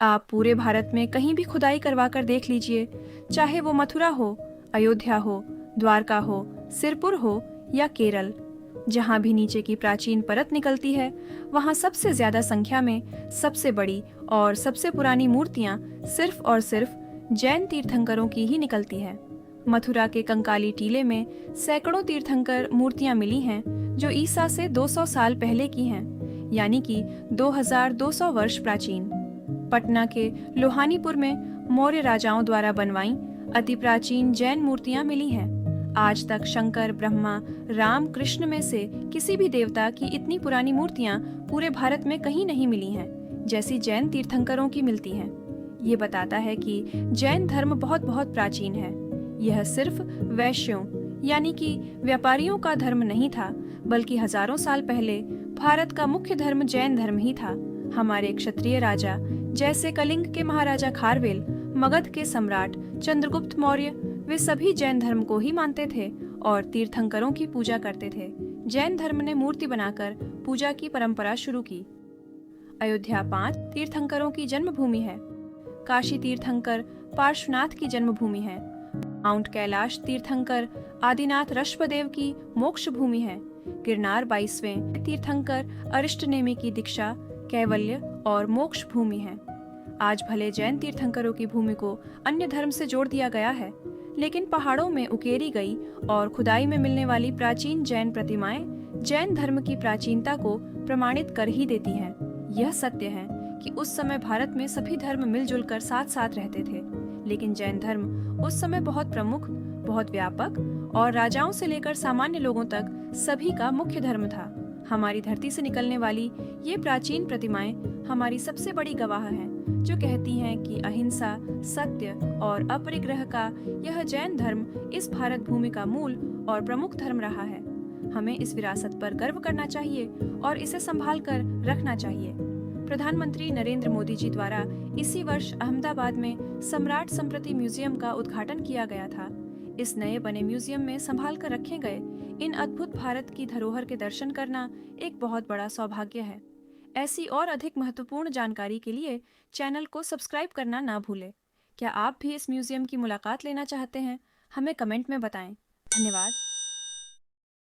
आप पूरे भारत में कहीं भी खुदाई करवा कर देख लीजिए, चाहे वो मथुरा हो, अयोध्या हो, द्वारका हो, सिरपुर हो या केरल, जहाँ भी नीचे की प्राचीन परत निकलती है, वहाँ सबसे ज्यादा संख्या में सबसे बड़ी और सबसे पुरानी मूर्तियाँ सिर्फ और सिर्फ जैन तीर्थंकरों की ही निकलती है। मथुरा के कंकाली टीले में सैकड़ों तीर्थंकर मूर्तियाँ मिली हैं, जो ईसा से 200 साल पहले की हैं, यानी कि 2200 वर्ष प्राचीन। पटना के लोहानीपुर में मौर्य राजाओं द्वारा बनवाई अति प्राचीन जैन मूर्तियां मिली हैं। आज तक शंकर, ब्रह्मा, राम, कृष्ण में से किसी भी देवता की इतनी पुरानी मूर्तियां पूरे भारत में कहीं नहीं मिली हैं, जैसी जैन तीर्थंकरों की मिलती हैं। ये बताता है कि जैन धर्म बहुत बहुत प्राचीन है। यह सिर्फ वैश्यों यानी कि व्यापारियों का धर्म नहीं था, बल्कि हजारों साल पहले भारत का मुख्य धर्म जैन धर्म ही था। हमारे क्षत्रिय राजा जैसे कलिंग के महाराजा खारवेल, मगध के सम्राट चंद्रगुप्त मौर्य, वे सभी जैन धर्म को ही मानते थे और तीर्थंकरों की पूजा करते थे। जैन धर्म ने मूर्ति बनाकर पूजा की परंपरा शुरू की। अयोध्या 5 तीर्थंकरों की जन्मभूमि है। काशी तीर्थंकर पार्श्वनाथ की जन्मभूमि है। माउंट कैलाश तीर्थंकर आदिनाथ ऋषभदेव की मोक्ष भूमि है। गिरनार 22वें तीर्थंकर अरिष्टनेमि की दीक्षा, कैवल्य और मोक्ष भूमि है। आज भले जैन तीर्थंकरों की भूमि को अन्य धर्म से जोड़ दिया गया है, लेकिन पहाड़ों में उकेरी गई और खुदाई में मिलने वाली प्राचीन जैन प्रतिमाएं जैन धर्म की प्राचीनता को प्रमाणित कर ही देती हैं। यह सत्य है कि उस समय भारत में सभी धर्म मिलजुल कर साथ साथ रहते थे, लेकिन जैन धर्म उस समय बहुत प्रमुख, बहुत व्यापक और राजाओं से लेकर सामान्य लोगों तक सभी का मुख्य धर्म था। हमारी धरती से निकलने वाली ये प्राचीन प्रतिमाएं हमारी सबसे बड़ी गवाह हैं, जो कहती हैं कि अहिंसा, सत्य और अपरिग्रह का यह जैन धर्म इस भारत भूमि का मूल और प्रमुख धर्म रहा है। हमें इस विरासत पर गर्व करना चाहिए और इसे संभाल कर रखना चाहिए। प्रधानमंत्री नरेंद्र मोदी जी द्वारा इसी वर्ष अहमदाबाद में सम्राट संप्रति म्यूजियम का उद्घाटन किया गया था। इस नए बने म्यूजियम में संभाल कर रखे गए इन अद्भुत भारत की धरोहर के दर्शन करना एक बहुत बड़ा सौभाग्य है। ऐसी और अधिक महत्वपूर्ण जानकारी के लिए चैनल को सब्सक्राइब करना ना भूलें। क्या आप भी इस म्यूजियम की मुलाकात लेना चाहते हैं? हमें कमेंट में बताएं। धन्यवाद।